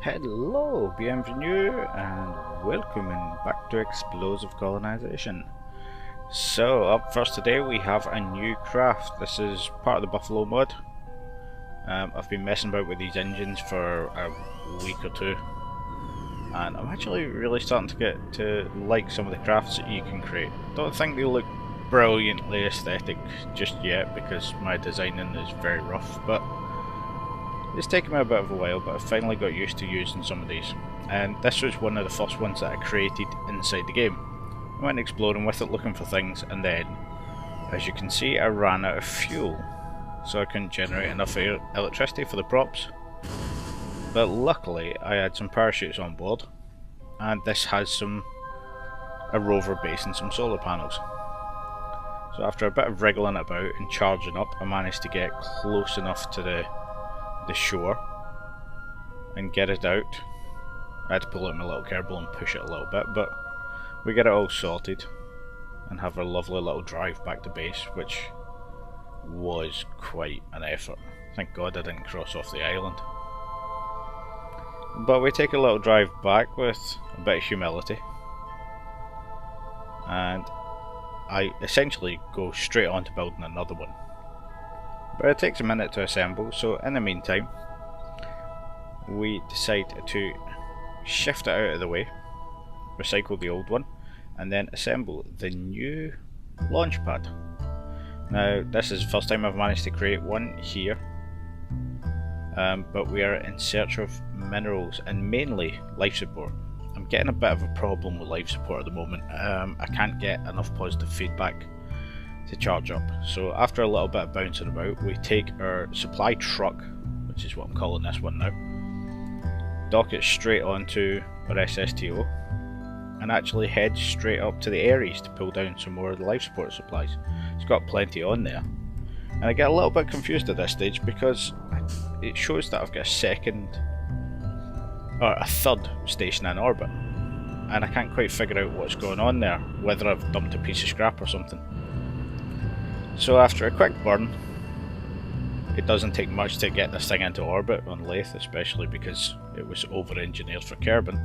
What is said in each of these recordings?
Hello, bienvenue, and welcome back to Explosive Colonization. So, up first today we have a new craft. This is part of the Buffalo mod. I've been messing about with these engines for a week or two, and I'm actually really starting to get to like some of the crafts that you can create. Don't think they look brilliantly aesthetic just yet because my designing is very rough, but it's taken me a bit of a while, but I finally got used to using some of these. And this was one of the first ones that I created inside the game. I went exploring with it, looking for things, and then, as you can see, I ran out of fuel. So I couldn't generate enough electricity for the props. But luckily, I had some parachutes on board, and this has a rover base and some solar panels. So after a bit of wriggling about and charging up, I managed to get close enough to the shore and get it out. I had to pull out my little Kerbal and push it a little bit, but we get it all sorted and have our lovely little drive back to base, which was quite an effort. Thank God I didn't cross off the island. But we take a little drive back with a bit of humility, and I essentially go straight on to building another one. But it takes a minute to assemble, so in the meantime we decide to shift it out of the way, recycle the old one, and then assemble the new launch pad. Now this is the first time I've managed to create one here, but we are in search of minerals and mainly life support. I'm getting a bit of a problem with life support at the moment. I can't get enough positive feedback to charge up. So after a little bit of bouncing about, we take our supply truck, which is what I'm calling this one now, dock it straight onto our SSTO, and actually head straight up to the Ares to pull down some more of the life support supplies. It's got plenty on there, and I get a little bit confused at this stage because it shows that I've got a third station in orbit, and I can't quite figure out what's going on there, whether I've dumped a piece of scrap or something. So after a quick burn, it doesn't take much to get this thing into orbit on Laythe, especially because it was over-engineered for Kerbal.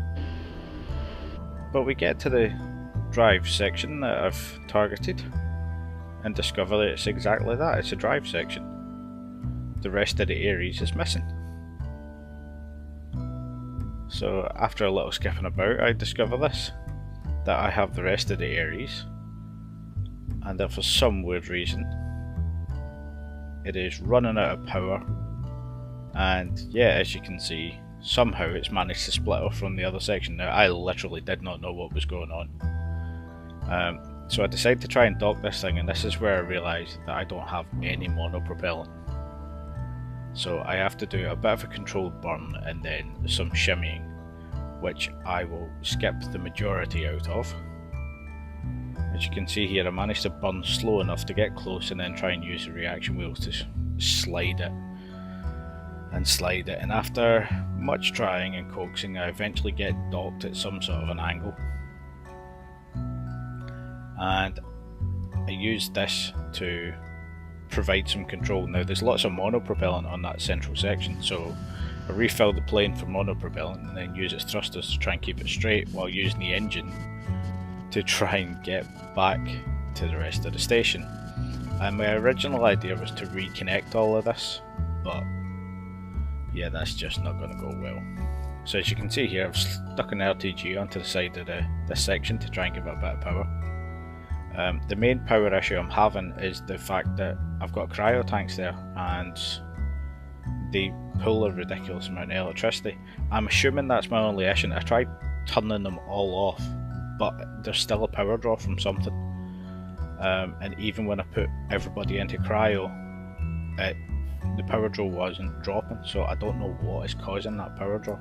But we get to the drive section that I've targeted and discover that it's exactly that, it's a drive section. The rest of the Ares is missing. So after a little skipping about, I discover this, that I have the rest of the Ares, and that for some weird reason it is running out of power, and yeah, as you can see, somehow it's managed to split off from the other section. Now I literally did not know what was going on, so I decided to try and dock this thing, and this is where I realised that I don't have any monopropellant. So I have to do a bit of a controlled burn and then some shimmying, which I will skip the majority out of. As you can see here, I managed to burn slow enough to get close and then try and use the reaction wheels to slide it, and after much trying and coaxing, I eventually get docked at some sort of an angle, and I use this to provide some control. Now there's lots of monopropellant on that central section, so I refill the plane for monopropellant and then use its thrusters to try and keep it straight while using the engine to try and get back to the rest of the station. And my original idea was to reconnect all of this, but yeah, that's just not going to go well. So as you can see here, I've stuck an RTG onto the side of this section to try and give it a bit of power. The main power issue I'm having is the fact that I've got cryo tanks there and they pull a ridiculous amount of electricity. I'm assuming that's my only issue. I tried turning them all off, but there's still a power draw from something, and even when I put everybody into cryo, the power draw wasn't dropping, so I don't know what is causing that power draw.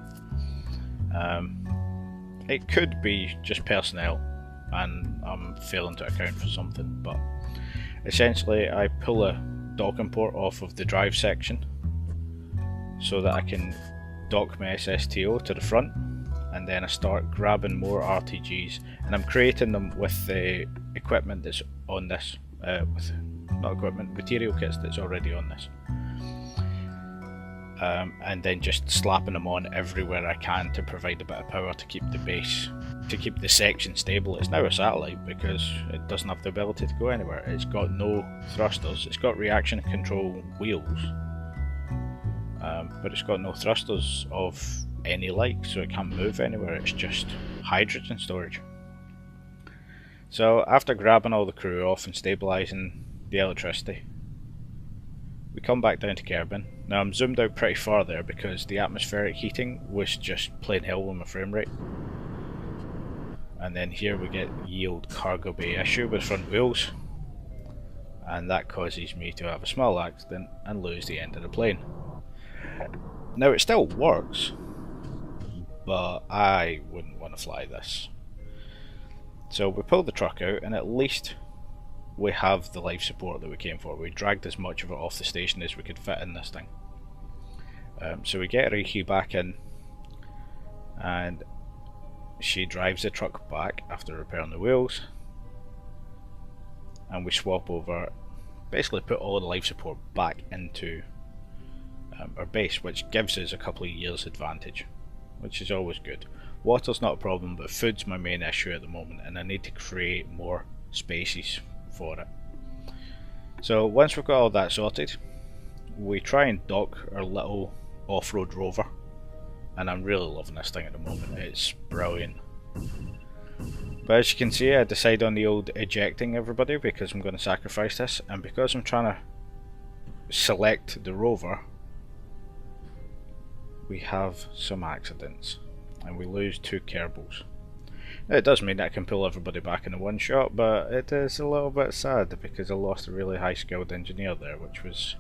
It could be just personnel and I'm failing to account for something, but essentially I pull a docking port off of the drive section so that I can dock my SSTO to the front, and then I start grabbing more RTGs, and I'm creating them with the equipment that's on this, material kits that's already on this. and then just slapping them on everywhere I can to provide a bit of power to keep the base, to keep the section stable. It's now a satellite because it doesn't have the ability to go anywhere. It's got no thrusters. It's got reaction control wheels, but it's got no thrusters of any like, so it can't move anywhere. It's just hydrogen storage. So after grabbing all the crew off and stabilising the electricity, we come back down to Kerbal. Now I'm zoomed out pretty far there because the atmospheric heating was just plain hell with my frame rate. And then here we get the old cargo bay issue with front wheels, and that causes me to have a small accident and lose the end of the plane. Now it still works, but I wouldn't want to fly this. So we pulled the truck out, and at least we have the life support that we came for. We dragged as much of it off the station as we could fit in this thing. So we get Laythe back in, and she drives the truck back after repairing the wheels, and we swap over, basically put all the life support back into our base, which gives us a couple of years advantage, which is always good. Water's not a problem, but food's my main issue at the moment, and I need to create more spaces for it. So once we've got all that sorted, we try and dock our little off-road rover, and I'm really loving this thing at the moment. It's brilliant. But as you can see, I decide on the old ejecting everybody because I'm going to sacrifice this, and because I'm trying to select the rover, we have some accidents and we lose 2 Kerbals. It does mean that I can pull everybody back in a one shot, but it is a little bit sad because I lost a really high skilled engineer there, which was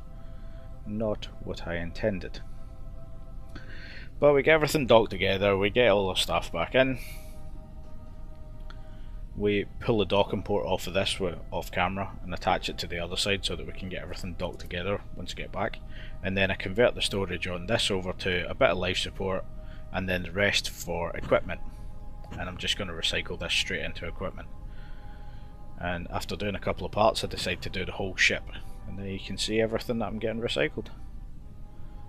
not what I intended. But we get everything docked together, we get all our stuff back in, we pull the docking port off of this off camera and attach it to the other side so that we can get everything docked together once we get back, and then I convert the storage on this over to a bit of life support and then the rest for equipment, and I'm just going to recycle this straight into equipment. And after doing a couple of parts I decide to do the whole ship, and there you can see everything that I'm getting recycled.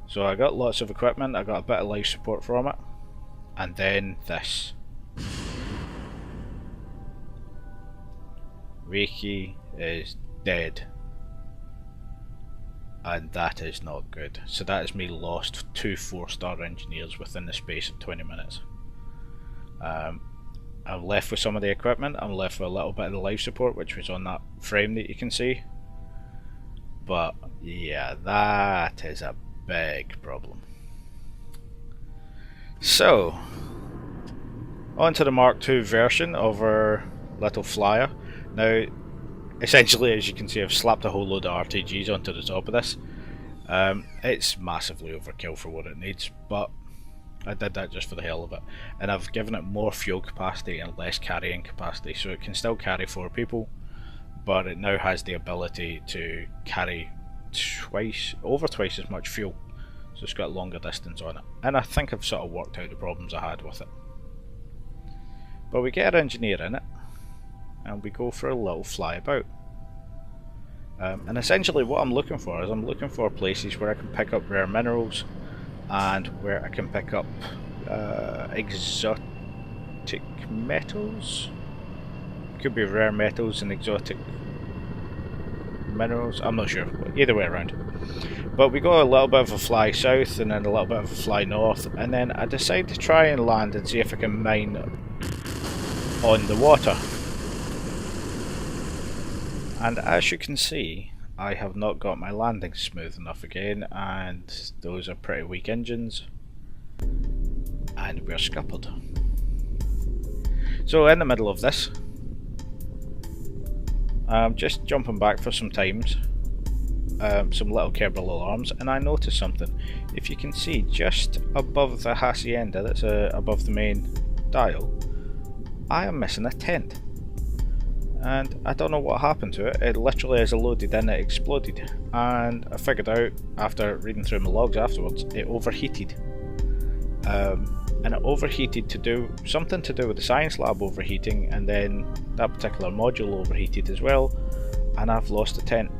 So I got lots of equipment, I got a bit of life support from it, and then this. Laythe is dead, and that is not good. So that is me lost 2 4-star engineers within the space of 20 minutes. I'm left with some of the equipment, I'm left with a little bit of the life support which was on that frame that you can see, but yeah, that is a big problem. So on to the Mark II version of our little flyer. Now essentially, as you can see, I've slapped a whole load of RTGs onto the top of this. It's massively overkill for what it needs, but I did that just for the hell of it, and I've given it more fuel capacity and less carrying capacity, so it can still carry 4 people, but it now has the ability to carry over twice as much fuel, so it's got longer distance on it, and I think I've sort of worked out the problems I had with it. But we get our engineer in it, and we go for a little fly about. And essentially what I'm looking for is I'm looking for places where I can pick up rare minerals and where I can pick up exotic metals. Could be rare metals and exotic minerals, I'm not sure, either way around. But we go a little bit of a fly south and then a little bit of a fly north, and then I decide to try and land and see if I can mine on the water. And as you can see, I have not got my landing smooth enough again, and those are pretty weak engines, and we're scuppered. So in the middle of this, I'm just jumping back for some times, some little Kerbal alarms, and I noticed something. If you can see just above the hacienda, that's above the main dial, I am missing a tent. And I don't know what happened to it. It literally, as I loaded in, it exploded, and I figured out after reading through my logs afterwards, it overheated. And it overheated to do something to do with the science lab overheating, and then that particular module overheated as well, and I've lost the tent.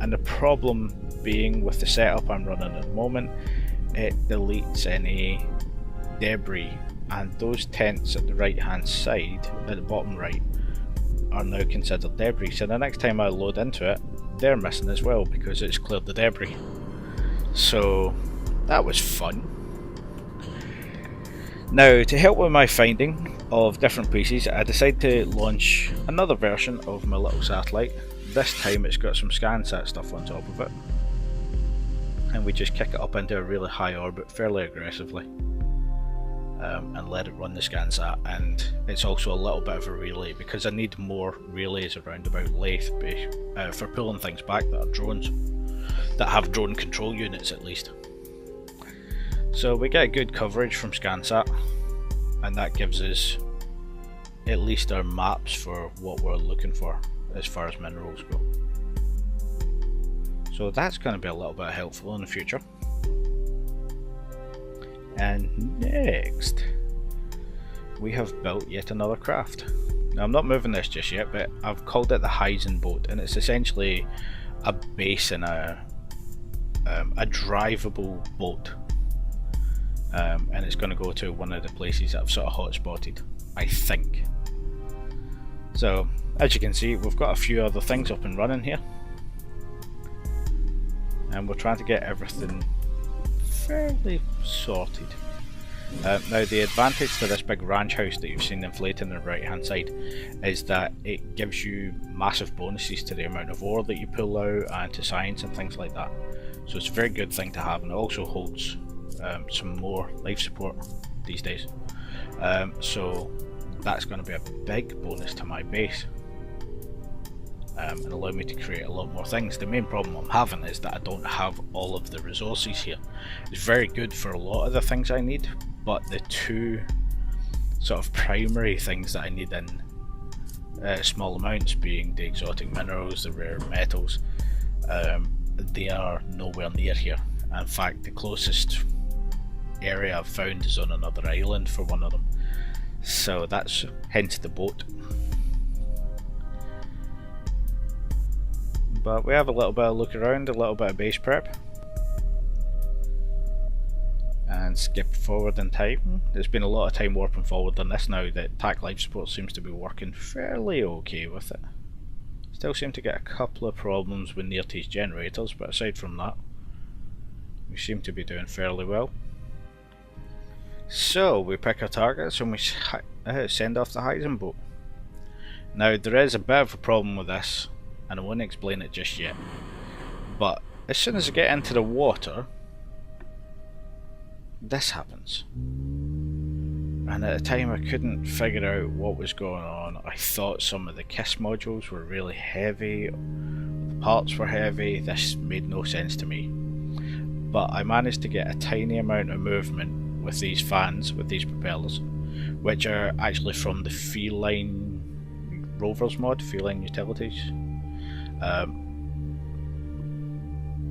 And the problem being with the setup I'm running at the moment it deletes any debris, and those tents at the right hand side, at the bottom right, are now considered debris. So the next time I load into it, they're missing as well because it's cleared the debris. So that was fun. Now, to help with my finding of different pieces, I decided to launch another version of my little satellite. This time it's got some ScanSat stuff on top of it, and we just kick it up into a really high orbit fairly aggressively, and let it run the ScanSat. And it's also a little bit of a relay because I need more relays around about Laythe for pulling things back that are drones, that have drone control units at least. So we get good coverage from ScanSat, and that gives us at least our maps for what we're looking for as far as minerals go. So that's going to be a little bit helpful in the future. And next, we have built yet another craft. Now I'm not moving this just yet, but I've called it the Hyzen boat, and it's essentially a base in a drivable boat. And it's going to go to one of the places that I've sort of hotspotted, I think. So as you can see, we've got a few other things up and running here, and we're trying to get everything fairly sorted. Now the advantage to this big ranch house that you've seen inflating on the right hand side is that it gives you massive bonuses to the amount of ore that you pull out and to science and things like that. So it's a very good thing to have, and it also holds some more life support these days. So that's going to be a big bonus to my base, and allow me to create a lot more things. The main problem I'm having is that I don't have all of the resources here. It's very good for a lot of the things I need, but the two sort of primary things that I need in small amounts, being the exotic minerals, the rare metals, they are nowhere near here. In fact, the closest area I've found is on another island for one of them. So that's hence the boat. But we have a little bit of look around, a little bit of base prep, and skip forward in time. There's been a lot of time warping forward on this now that TAC life support seems to be working fairly okay with it. Still seem to get a couple of problems with near-tease generators, but aside from that, we seem to be doing fairly well. So we pick our targets and we send off the Hyzen boat. Now there is a bit of a problem with this, and I won't explain it just yet, but as soon as I get into the water, this happens. And at the time I couldn't figure out what was going on. I thought some of the KISS modules were really heavy, the parts were heavy, this made no sense to me. But I managed to get a tiny amount of movement with these fans, with these propellers, which are actually from the Feline Rovers mod, Feline Utilities.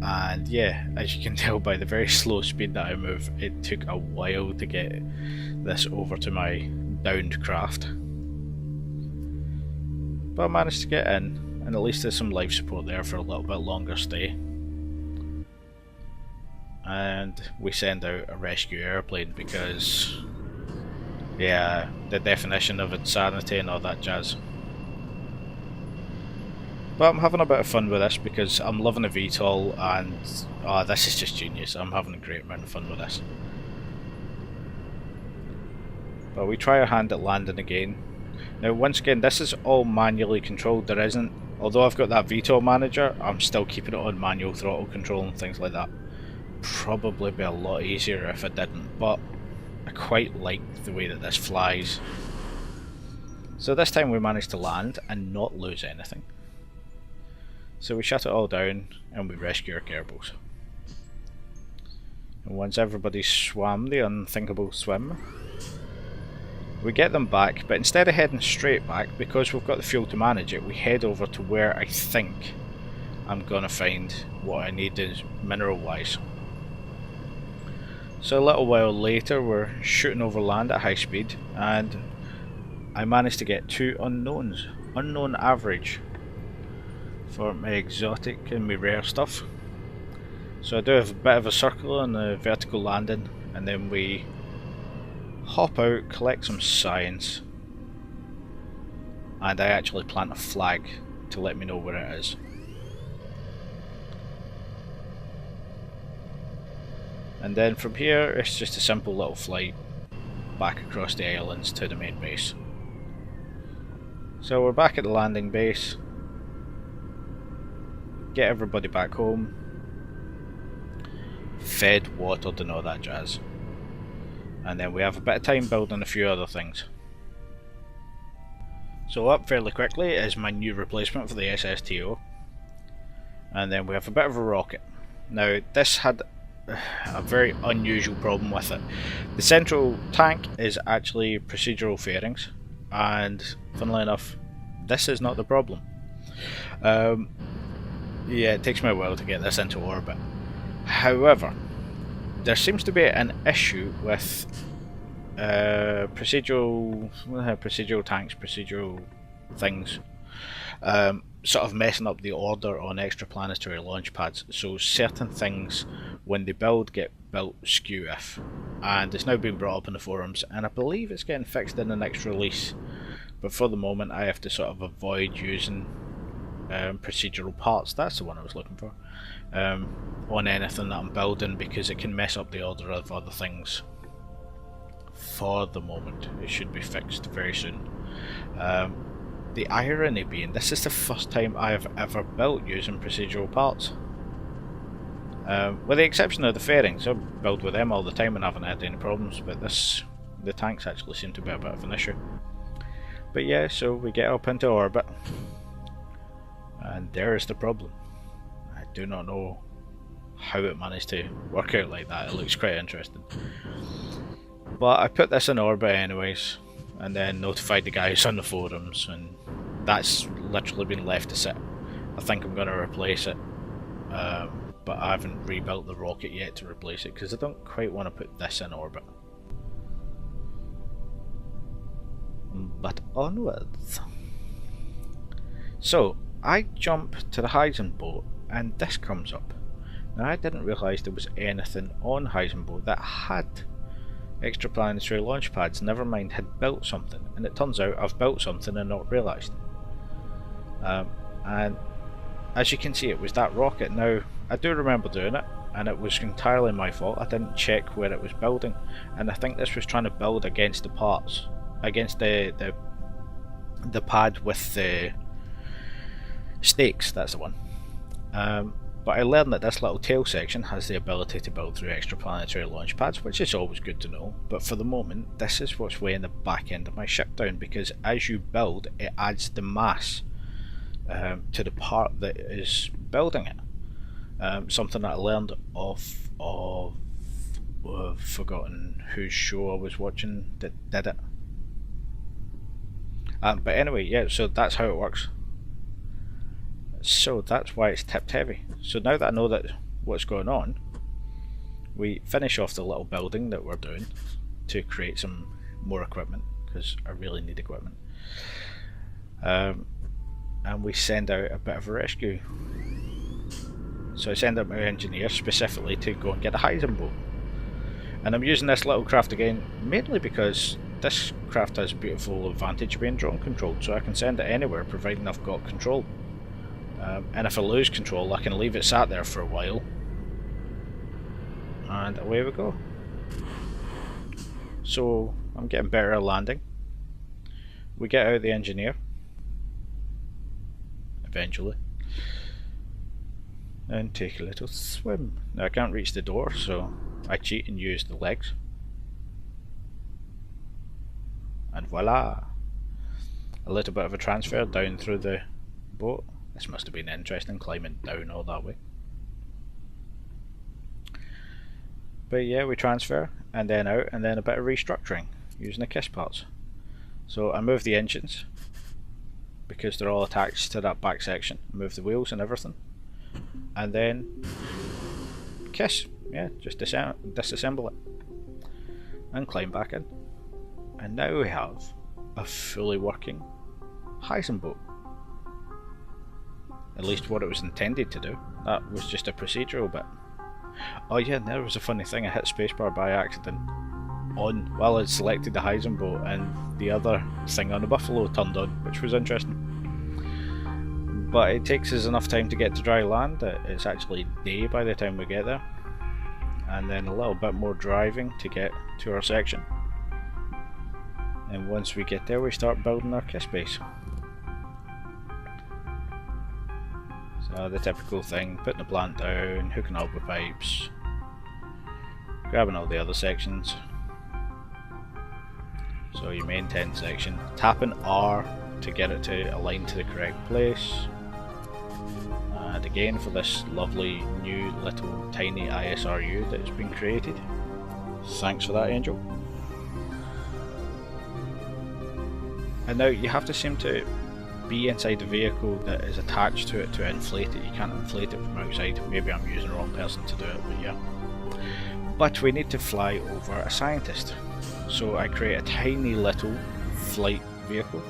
And yeah, as you can tell by the very slow speed that I move, it took a while to get this over to my downed craft. But I managed to get in, and at least there's some life support there for a little bit longer stay. And we send out a rescue airplane because, yeah, the definition of insanity and all that jazz. But I'm having a bit of fun with this because I'm loving the VTOL, and this is just genius. I'm having a great amount of fun with this. But we try our hand at landing again. Now once again, this is all manually controlled. There isn't, although I've got that VTOL manager, I'm still keeping it on manual throttle control and things like that. Probably be a lot easier if I didn't, but I quite like the way that this flies. So this time we managed to land and not lose anything. So we shut it all down and we rescue our Kerbals. And once everybody's swam the unthinkable swim, we get them back, but instead of heading straight back, because we've got the fuel to manage it, we head over to where I think I'm gonna find what I need is mineral wise. So a little while later we're shooting over land at high speed, and I managed to get two unknowns. Unknown average for my exotic and my rare stuff. So I do have a bit of a circle and a vertical landing, and then we hop out, collect some science, and I actually plant a flag to let me know where it is. And then from here it's just a simple little flight back across the islands to the main base. So we're back at the landing base, get everybody back home, fed, watered and all that jazz. And then we have a bit of time building a few other things. So up fairly quickly is my new replacement for the SSTO. And then we have a bit of a rocket. Now this had a very unusual problem with it. The central tank is actually procedural fairings, and funnily enough this is not the problem. Yeah, it takes me a while to get this into orbit. However, there seems to be an issue with procedural tanks, procedural things, sort of messing up the order on extraplanetary launch pads. So certain things, when they build, get built skew-if, and it's now been brought up in the forums, and I believe it's getting fixed in the next release. But for the moment, I have to sort of avoid using procedural parts. That's the one I was looking for. On anything that I'm building, because it can mess up the order of other things. For the moment, it should be fixed very soon. The irony being, this is the first time I have ever built using procedural parts. With the exception of the fairings, I build with them all the time and haven't had any problems, but the tanks actually seem to be a bit of an issue. But yeah, so we get up into orbit, and there is the problem. I do not know how it managed to work out like that. It looks quite interesting. But I put this in orbit anyways, and then notified the guys on the forums, and that's literally been left to sit. I think I'm going to replace it, but I haven't rebuilt the rocket yet to replace it, because I don't quite want to put this in orbit. But onwards. So I jump to the Heisenboat and this comes up. Now I didn't realise there was anything on Heisenboat that had extraplanetary launch pads, never mind had built something, and it turns out I've built something and not realised. And as you can see, it was that rocket. Now I do remember doing it, and it was entirely my fault. I didn't check where it was building, and I think this was trying to build against the parts, against the pad with the stakes. That's the one. But I learned that this little tail section has the ability to build through extraplanetary launch pads, which is always good to know. But for the moment, this is what's weighing the back end of my ship down, because as you build, it adds the mass to the part that is building it. Something that I learned off of I've forgotten whose show I was watching that did it. But anyway, yeah, so that's how it works. So that's why it's tipped heavy. So now that I know that what's going on, we finish off the little building that we're doing to create some more equipment, because I really need equipment. And we send out a bit of a rescue. So I send out my engineer specifically to go and get a Heisenboat. And I'm using this little craft again, mainly because this craft has a beautiful advantage of being drone controlled, so I can send it anywhere providing I've got control. And if I lose control, I can leave it sat there for a while, and away we go. So I'm getting better at landing. We get out the engineer eventually and take a little swim. Now I can't reach the door, so I cheat and use the legs, and voila, a little bit of a transfer down through the boat. This must have been interesting, climbing down all that way. But yeah, we transfer and then out, and then a bit of restructuring using the KISS parts. So I move the engines because they're all attached to that back section. I move the wheels and everything, and then KISS. Yeah, just disassemble it and climb back in. And now we have a fully working Heisenboat. At least what it was intended to do. That was just a procedural bit. Oh yeah, and there was a funny thing, I hit spacebar by accident while I selected the Heisenboat, and the other thing on the Buffalo turned on, which was interesting. But it takes us enough time to get to dry land that it's actually day by the time we get there, and then a little bit more driving to get to our section. And once we get there, we start building our kiss base. So the typical thing, putting the plant down, hooking up with pipes, grabbing all the other sections. So your main 10 section, tapping R to get it to align to the correct place. And again for this lovely new little tiny ISRU that has been created. Thanks for that, Angel. And now you have to seem to be inside the vehicle that is attached to it to inflate it. You can't inflate it from outside. Maybe I'm using the wrong person to do it, but yeah. But we need to fly over a scientist. So I create a tiny little flight vehicle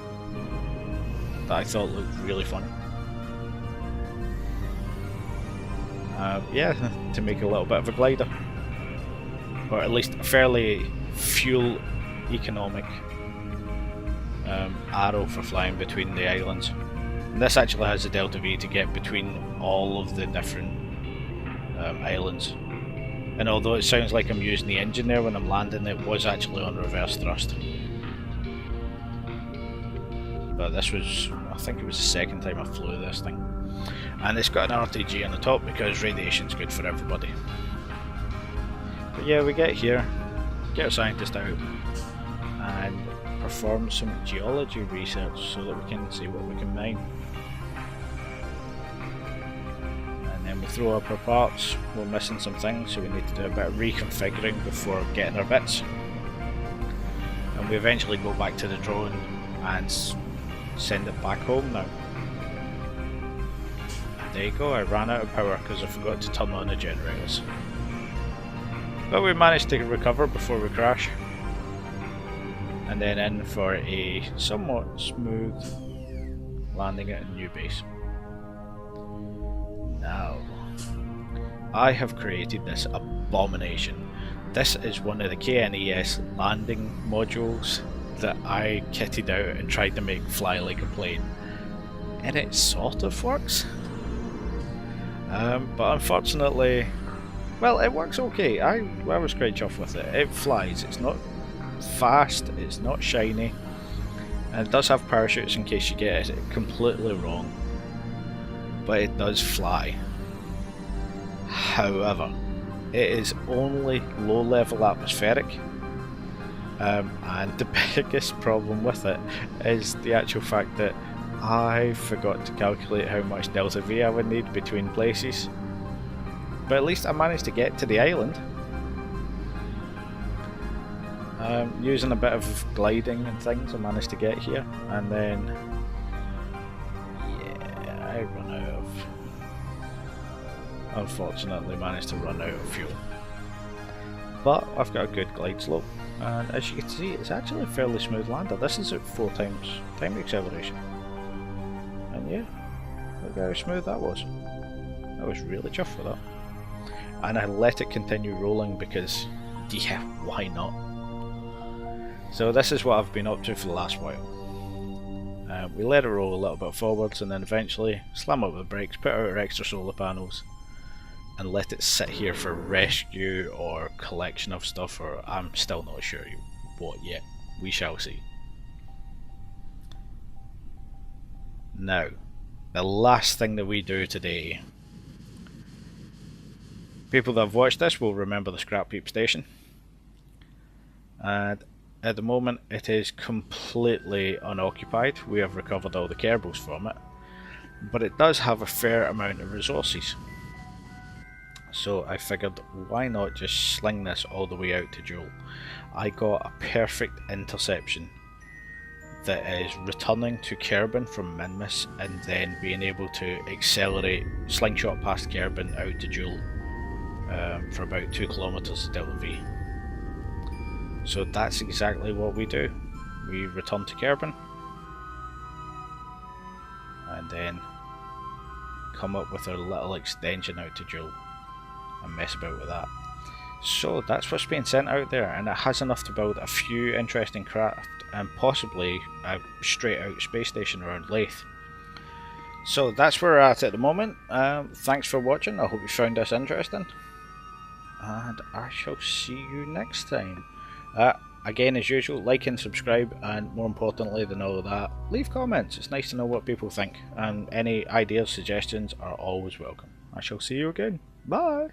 that I thought looked really funny. Yeah, to make a little bit of a glider. Or at least a fairly fuel economic arrow for flying between the islands. And this actually has a delta V to get between all of the different islands. And although it sounds like I'm using the engine there when I'm landing, it was actually on reverse thrust. But this was, I think it was the second time I flew this thing. And it's got an RTG on the top because radiation's good for everybody. But yeah, we get here, get our scientist out, and perform some geology research so that we can see what we can mine. And then we throw up our parts. We're missing some things, so we need to do a bit of reconfiguring before getting our bits. And we eventually go back to the drone and send it back home now. And there you go, I ran out of power because I forgot to turn on the generators. But we managed to recover before we crash. And then in for a somewhat smooth landing at a new base. Now, I have created this abomination. This is one of the KNES landing modules that I kitted out and tried to make fly like a plane. And it sort of works. But unfortunately, well, it works okay. I was quite chuffed with it. It flies, it's not fast, it's not shiny, and it does have parachutes in case you get it completely wrong, but it does fly. However, it is only low level atmospheric, and the biggest problem with it is the actual fact that I forgot to calculate how much delta V I would need between places, but at least I managed to get to the island. Using a bit of gliding and things, I managed to get here, and then yeah, I run out of, unfortunately managed to run out of fuel. But I've got a good glide slope, and as you can see, it's actually a fairly smooth lander. This is at 4 times time acceleration, and yeah, look how smooth that was. I was really chuffed with that, and I let it continue rolling because, yeah, why not? So this is what I've been up to for the last while. We let it roll a little bit forwards, and then eventually slam up the brakes, put out our extra solar panels, and let it sit here for rescue or collection of stuff, or I'm still not sure what yet. We shall see. Now, the last thing that we do today. People that have watched this will remember the Scrap Heap Station. And at the moment it is completely unoccupied. We have recovered all the Kerbals from it, but it does have a fair amount of resources. So I figured, why not just sling this all the way out to Joel. I got a perfect interception that is returning to Kerbin from Minmus and then being able to accelerate, slingshot past Kerbin out to Joel for about 2 kilometers of delta V. So that's exactly what we do. We return to Kerbin and then come up with our little extension out to Joule. and mess about with that. So that's what's being sent out there, and it has enough to build a few interesting craft and possibly a straight out space station around Laythe. So that's where we're at the moment. Thanks for watching. I hope you found this interesting, and I shall see you next time. Again, as usual, like and subscribe, and more importantly than all of that, leave comments. It's nice to know what people think, and any ideas, suggestions are always welcome. I shall see you again. Bye!